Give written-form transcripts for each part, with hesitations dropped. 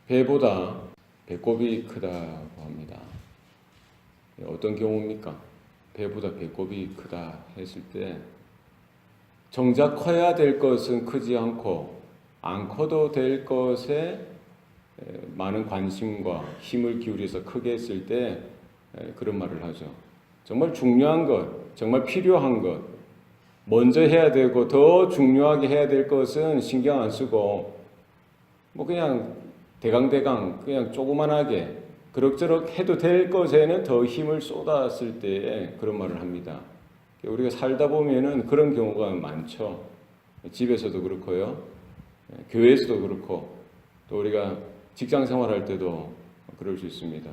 배보다 배꼽이 크다고 합니다. 어떤 경우입니까? 배보다 배꼽이 크다 했을 때 정작 커야 될 것은 크지 않고 안 커도 될 것에 많은 관심과 힘을 기울여서 크게 했을 때 그런 말을 하죠. 정말 중요한 것, 정말 필요한 것, 먼저 해야 되고 더 중요하게 해야 될 것은 신경 안 쓰고 뭐 그냥 대강대강 그냥 조그만하게 그럭저럭 해도 될 것에는 더 힘을 쏟았을 때에 그런 말을 합니다. 우리가 살다 보면은 그런 경우가 많죠. 집에서도 그렇고요. 교회에서도 그렇고 또 우리가 직장 생활할 때도 그럴 수 있습니다.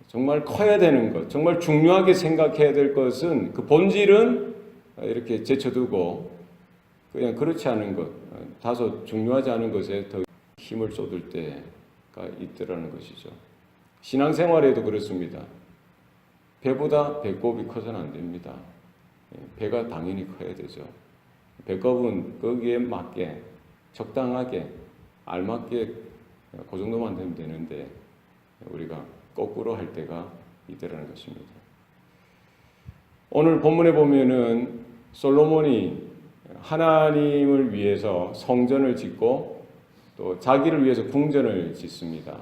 정말 커야 되는 것, 정말 중요하게 생각해야 될 것은 그 본질은 이렇게 제쳐두고 그냥 그렇지 않은 것, 다소 중요하지 않은 것에 더 힘을 쏟을 때가 있더라는 것이죠. 신앙생활에도 그렇습니다. 배보다 배꼽이 커서는 안 됩니다. 배가 당연히 커야 되죠. 배꼽은 거기에 맞게 적당하게 알맞게 그 정도만 되면 되는데 우리가 거꾸로 할 때가 있더라는 것입니다. 오늘 본문에 보면은 솔로몬이 하나님을 위해서 성전을 짓고 또 자기를 위해서 궁전을 짓습니다.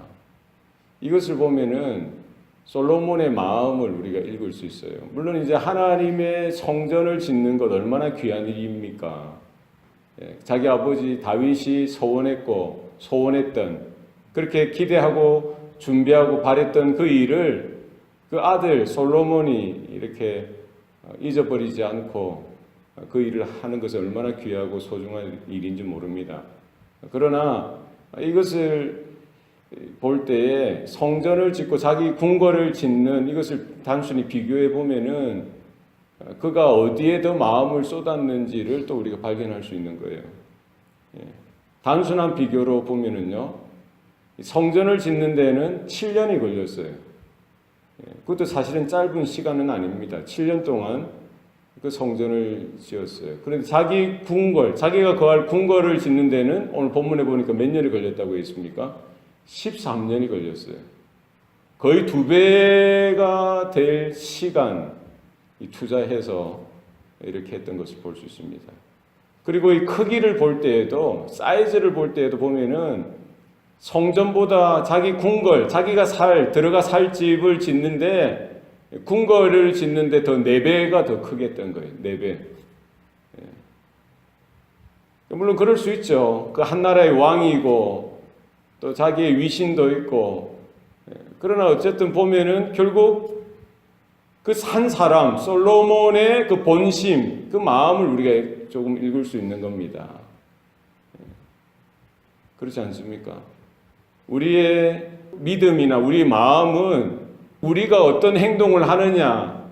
이것을 보면은 솔로몬의 마음을 우리가 읽을 수 있어요. 물론 이제 하나님의 성전을 짓는 것 얼마나 귀한 일입니까? 자기 아버지 다윗이 소원했던 그렇게 기대하고 준비하고 바랬던 그 일을 그 아들 솔로몬이 이렇게 잊어버리지 않고 그 일을 하는 것은 얼마나 귀하고 소중한 일인지 모릅니다. 그러나 이것을 볼 때에 성전을 짓고 자기 궁궐을 짓는 이것을 단순히 비교해 보면은 그가 어디에 더 마음을 쏟았는지를 또 우리가 발견할 수 있는 거예요. 단순한 비교로 보면은요, 성전을 짓는 데는 7년이 걸렸어요. 그것도 사실은 짧은 시간은 아닙니다. 7년 동안 그 성전을 지었어요. 그런데 자기 궁궐, 자기가 거할 궁궐을 짓는 데는 오늘 본문에 보니까 몇 년이 걸렸다고 했습니까? 13년이 걸렸어요. 거의 2배가 될 시간 투자해서 이렇게 했던 것을 볼 수 있습니다. 그리고 이 크기를 볼 때에도, 사이즈를 볼 때에도 보면은 성전보다 자기 궁궐, 자기가 들어가 살 집을 짓는데 궁궐을 짓는데 더 4배가 더 크게 했던 거예요. 4배. 물론 그럴 수 있죠. 그 한 나라의 왕이고 또 자기의 위신도 있고, 그러나 어쨌든 보면은 결국 그 한 사람 솔로몬의 그 본심, 그 마음을 우리가 조금 읽을 수 있는 겁니다. 그렇지 않습니까? 우리의 믿음이나 우리의 마음은 우리가 어떤 행동을 하느냐,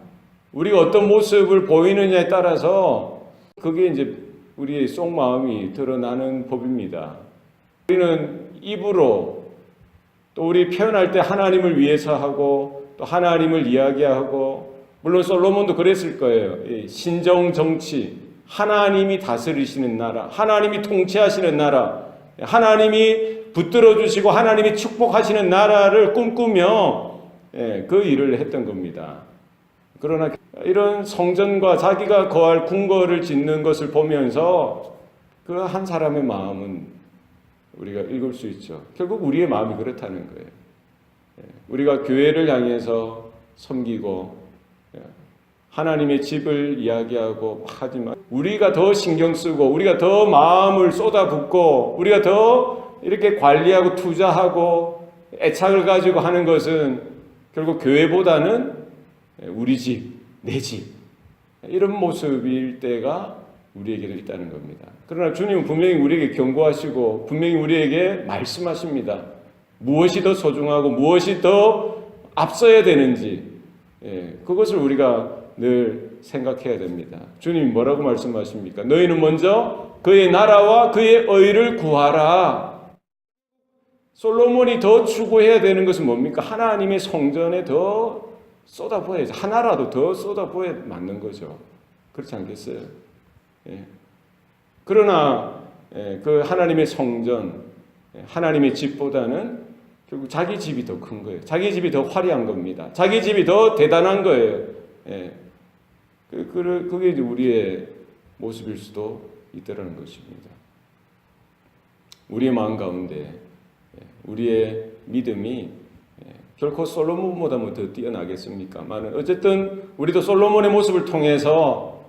우리가 어떤 모습을 보이느냐에 따라서 그게 이제 우리의 속마음이 드러나는 법입니다. 우리는 입으로 또 우리 표현할 때 하나님을 위해서 하고 또 하나님을 이야기하고, 물론 솔로몬도 그랬을 거예요. 신정 정치, 하나님이 다스리시는 나라, 하나님이 통치하시는 나라, 하나님이 붙들어 주시고 하나님이 축복하시는 나라를 꿈꾸며 그 일을 했던 겁니다. 그러나 이런 성전과 자기가 거할 궁궐을 짓는 것을 보면서 그 한 사람의 마음은 우리가 읽을 수 있죠. 결국 우리의 마음이 그렇다는 거예요. 우리가 교회를 향해서 섬기고 하나님의 집을 이야기하고 하지만 우리가 더 신경 쓰고 우리가 더 마음을 쏟아붓고 우리가 더 이렇게 관리하고 투자하고 애착을 가지고 하는 것은 결국 교회보다는 우리 집, 내 집, 이런 모습일 때가 우리에게도 있다는 겁니다. 그러나 주님은 분명히 우리에게 경고하시고 분명히 우리에게 말씀하십니다. 무엇이 더 소중하고 무엇이 더 앞서야 되는지, 그것을 우리가 늘 생각해야 됩니다. 주님이 뭐라고 말씀하십니까? 너희는 먼저 그의 나라와 그의 의를 구하라. 솔로몬이 더 추구해야 되는 것은 뭡니까? 하나님의 성전에 더 쏟아부어야지. 하나라도 더 쏟아부어야 맞는 거죠. 그렇지 않겠어요? 그러나 그 하나님의 성전, 하나님의 집보다는 결국 자기 집이 더 큰 거예요. 자기 집이 더 화려한 겁니다. 자기 집이 더 대단한 거예요. 예. 그게 이제 우리의 모습일 수도 있다는 것입니다. 우리의 마음 가운데 우리의 믿음이 결코 솔로몬보다 더 뛰어나겠습니까만은 어쨌든 우리도 솔로몬의 모습을 통해서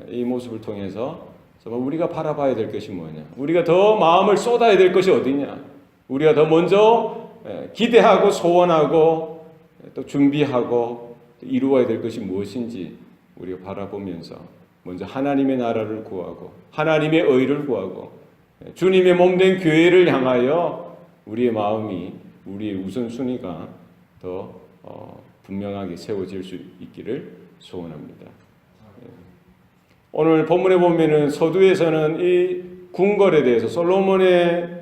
이 모습을 통해서 정말 우리가 바라봐야 될 것이 뭐냐? 우리가 더 마음을 쏟아야 될 것이 어디냐? 우리가 더 먼저 기대하고 소원하고 또 준비하고 이루어야 될 것이 무엇인지 우리가 바라보면서 먼저 하나님의 나라를 구하고 하나님의 의를 구하고 주님의 몸된 교회를 향하여 우리의 마음이 우리의 우선순위가 더 분명하게 세워질 수 있기를 소원합니다. 오늘 본문에 보면은 서두에서는 이 궁궐에 대해서 솔로몬의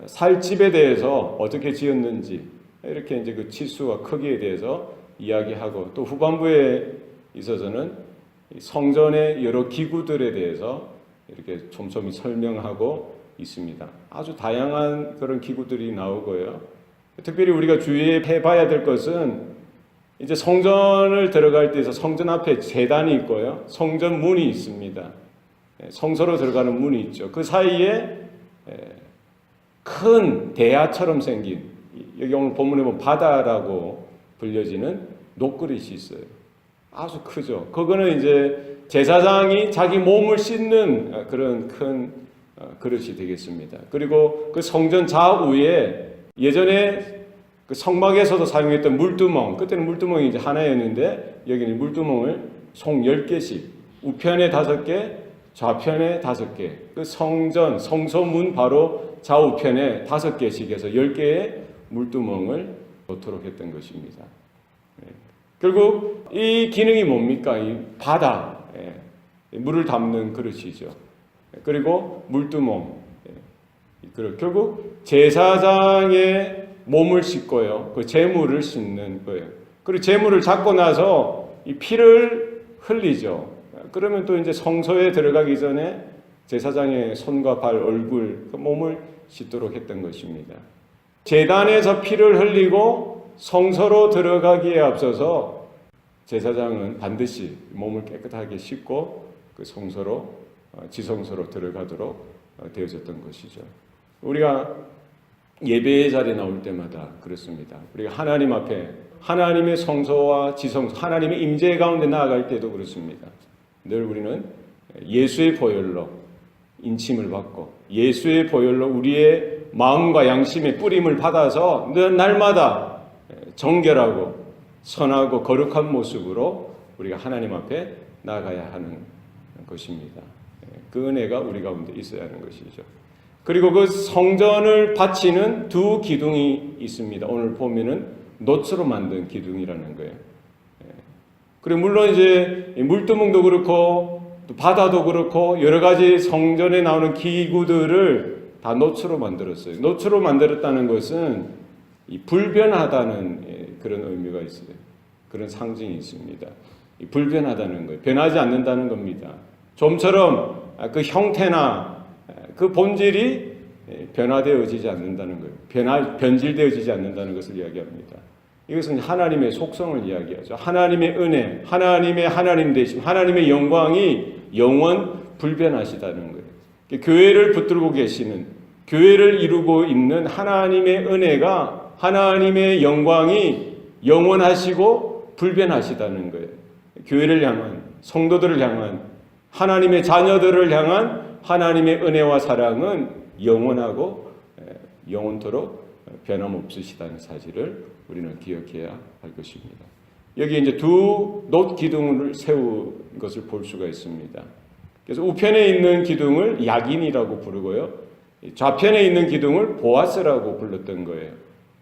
살 집에 대해서 어떻게 지었는지 이렇게 이제 그 치수와 크기에 대해서 이야기하고 또 후반부에 있어서는 성전의 여러 기구들에 대해서 이렇게 촘촘히 설명하고 있습니다. 아주 다양한 그런 기구들이 나오고요. 특별히 우리가 주의해 봐야 될 것은 이제 성전을 들어갈 때에서 성전 앞에 제단이 있고요. 성전 문이 있습니다. 성소로 들어가는 문이 있죠. 그 사이에 큰 대야처럼 생긴 여기 오늘 본문에 보면 바다라고 불려지는 녹그릇이 있어요. 아주 크죠. 그거는 이제 제사장이 자기 몸을 씻는 그런 큰 그릇이 되겠습니다. 그리고 그 성전 좌우에 예전에 그 성막에서도 사용했던 물두멍, 그때는 물두멍이 이제 하나였는데 여기는 물두멍을 총 10개씩 우편에 5개, 좌편에 5개, 그 성전, 성소문 바로 좌우편에 5개씩 해서 10개의 물두멍을 놓도록 했던 것입니다. 결국 이 기능이 뭡니까? 이 바다, 물을 담는 그릇이죠. 그리고 물두멍, 결국 제사장의 몸을 씻고요. 그 제물을 씻는 거예요. 그리고 제물을 잡고 나서 이 피를 흘리죠. 그러면 또 이제 성소에 들어가기 전에 제사장의 손과 발, 얼굴, 그 몸을 씻도록 했던 것입니다. 제단에서 피를 흘리고 성소로 들어가기에 앞서서 제사장은 반드시 몸을 깨끗하게 씻고 그 성소로, 지성소로 들어가도록 되어졌던 것이죠. 우리가 예배의 자리에 나올 때마다 그렇습니다. 우리가 하나님 앞에 하나님의 성소와 지성소, 하나님의 임재 가운데 나아갈 때도 그렇습니다. 늘 우리는 예수의 보혈로 인침을 받고 예수의 보혈로 우리의 마음과 양심의 뿌림을 받아서 늘 날마다 정결하고 선하고 거룩한 모습으로 우리가 하나님 앞에 나아가야 하는 것입니다. 그 은혜가 우리 가운데 있어야 하는 것이죠. 그리고 그 성전을 바치는 두 기둥이 있습니다. 오늘 보면은 놋으로 만든 기둥이라는 거예요. 그리고 물론 이제 물두멍도 그렇고 또 바다도 그렇고 여러 가지 성전에 나오는 기구들을 다 놋으로 만들었어요. 놋으로 만들었다는 것은 이 불변하다는 그런 의미가 있어요. 그런 상징이 있습니다. 이 불변하다는 거예요. 변하지 않는다는 겁니다. 좀처럼 그 형태나 그 본질이 변화되어지지 않는다는 거예요. 변질되어지지 않는다는 것을 이야기합니다. 이것은 하나님의 속성을 이야기하죠. 하나님의 은혜, 하나님의 하나님 되심, 하나님의 영광이 영원 불변하시다는 거예요. 교회를 붙들고 계시는, 교회를 이루고 있는 하나님의 은혜가, 하나님의 영광이 영원하시고 불변하시다는 거예요. 교회를 향한, 성도들을 향한, 하나님의 자녀들을 향한 하나님의 은혜와 사랑은 영원하고 영원토록 변함없으시다는 사실을 우리는 기억해야 할 것입니다. 여기 이제 두 놋 기둥을 세운 것을 볼 수가 있습니다. 그래서 우편에 있는 기둥을 야긴이라고 부르고요. 좌편에 있는 기둥을 보아스라고 불렀던 거예요.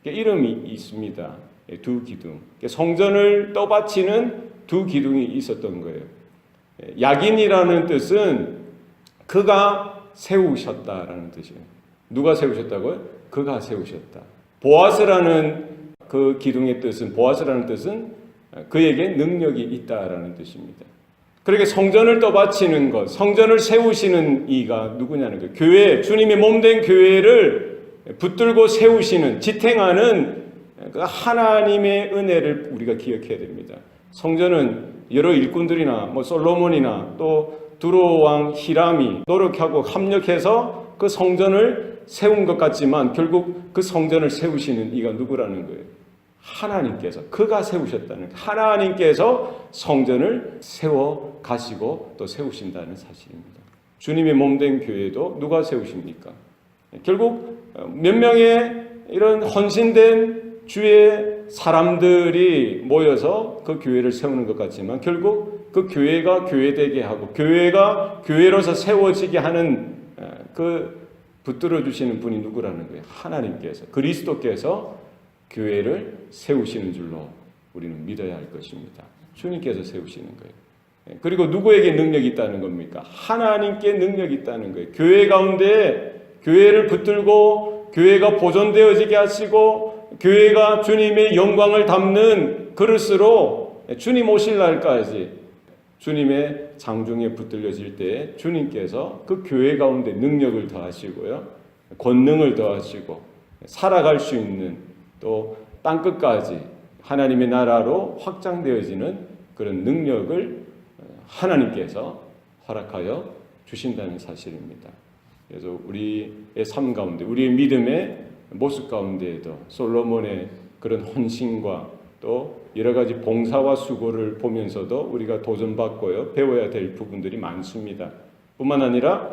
이름이 있습니다. 두 기둥. 성전을 떠받치는 두 기둥이 있었던 거예요. 야긴이라는 뜻은 그가 세우셨다라는 뜻이에요. 누가 세우셨다고요? 그가 세우셨다. 보아스라는 그 기둥의 뜻은, 보아스라는 뜻은 그에게 능력이 있다라는 뜻입니다. 그렇게 성전을 떠받치는 것, 성전을 세우시는 이가 누구냐는 거예요. 교회, 주님의 몸된 교회를 붙들고 세우시는, 지탱하는 그 하나님의 은혜를 우리가 기억해야 됩니다. 성전은 여러 일꾼들이나 솔로몬이나 또 두로 왕 히람이 노력하고 합력해서 그 성전을 세운 것 같지만 결국 그 성전을 세우시는 이가 누구라는 거예요? 하나님께서, 그가 세우셨다는 거예요. 하나님께서 성전을 세워 가시고 또 세우신다는 사실입니다. 주님의 몸된 교회도 누가 세우십니까? 결국 몇 명의 이런 헌신된 주의 사람들이 모여서 그 교회를 세우는 것 같지만 결국 그 교회가 교회되게 하고 교회가 교회로서 세워지게 하는 그 붙들어 주시는 분이 누구라는 거예요? 하나님께서, 그리스도께서 교회를 세우시는 줄로 우리는 믿어야 할 것입니다. 주님께서 세우시는 거예요. 그리고 누구에게 능력이 있다는 겁니까? 하나님께 능력이 있다는 거예요. 교회 가운데 교회를 붙들고 교회가 보존되어지게 하시고 교회가 주님의 영광을 담는 그릇으로 주님 오실 날까지 주님의 장중에 붙들려질 때 주님께서 그 교회 가운데 능력을 더하시고요, 권능을 더하시고 살아갈 수 있는 또 땅끝까지 하나님의 나라로 확장되어지는 그런 능력을 하나님께서 허락하여 주신다는 사실입니다. 그래서 우리의 삶 가운데, 우리의 믿음의 모습 가운데에도 솔로몬의 그런 헌신과 또 여러 가지 봉사와 수고를 보면서도 우리가 도전받고요, 배워야 될 부분들이 많습니다. 뿐만 아니라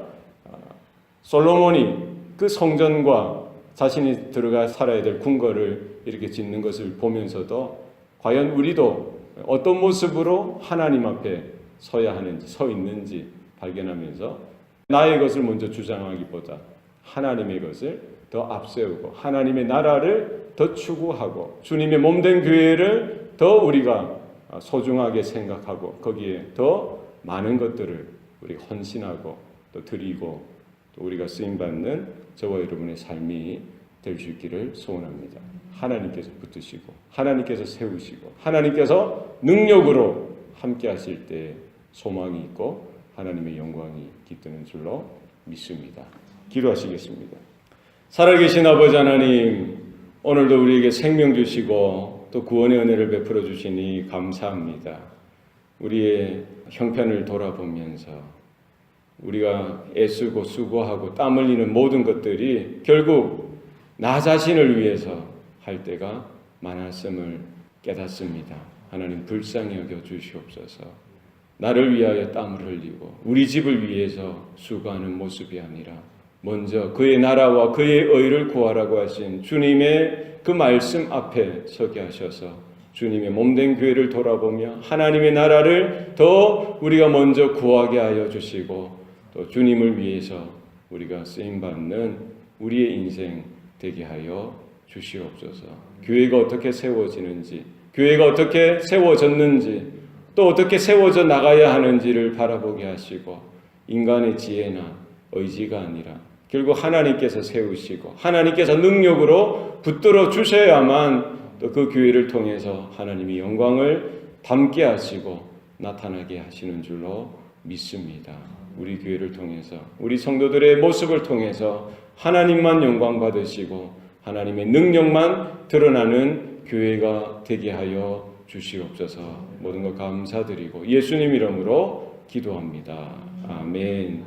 솔로몬이 그 성전과 자신이 들어가 살아야 될 궁궐을 이렇게 짓는 것을 보면서도 과연 우리도 어떤 모습으로 하나님 앞에 서야 하는지, 서 있는지 발견하면서 나의 것을 먼저 주장하기보다 하나님의 것을 더 앞세우고 하나님의 나라를 더 추구하고 주님의 몸된 교회를 더 우리가 소중하게 생각하고 거기에 더 많은 것들을 우리가 헌신하고 또 드리고 또 우리가 쓰임받는 저와 여러분의 삶이 될 수 있기를 소원합니다. 하나님께서 붙드시고 하나님께서 세우시고 하나님께서 능력으로 함께 하실 때 소망이 있고 하나님의 영광이 깃드는 줄로 믿습니다. 기도하시겠습니다. 살아계신 아버지 하나님, 오늘도 우리에게 생명 주시고 또 구원의 은혜를 베풀어 주시니 감사합니다. 우리의 형편을 돌아보면서 우리가 애쓰고 수고하고 땀 흘리는 모든 것들이 결국 나 자신을 위해서 할 때가 많았음을 깨닫습니다. 하나님 불쌍히 여겨 주시옵소서. 나를 위하여 땀을 흘리고 우리 집을 위해서 수고하는 모습이 아니라 먼저 그의 나라와 그의 의를 구하라고 하신 주님의 그 말씀 앞에 서게 하셔서 주님의 몸된 교회를 돌아보며 하나님의 나라를 더 우리가 먼저 구하게 하여 주시고 또 주님을 위해서 우리가 쓰임받는 우리의 인생 되게 하여 주시옵소서. 교회가 어떻게 세워지는지, 교회가 어떻게 세워졌는지, 또 어떻게 세워져 나가야 하는지를 바라보게 하시고 인간의 지혜나 의지가 아니라 결국 하나님께서 세우시고 하나님께서 능력으로 붙들어 주셔야만 또 그 교회를 통해서 하나님의 영광을 담게 하시고 나타나게 하시는 줄로 믿습니다. 우리 교회를 통해서 우리 성도들의 모습을 통해서 하나님만 영광 받으시고 하나님의 능력만 드러나는 교회가 되게 하여 주시옵소서. 모든 것 감사드리고 예수님 이름으로 기도합니다. 아멘.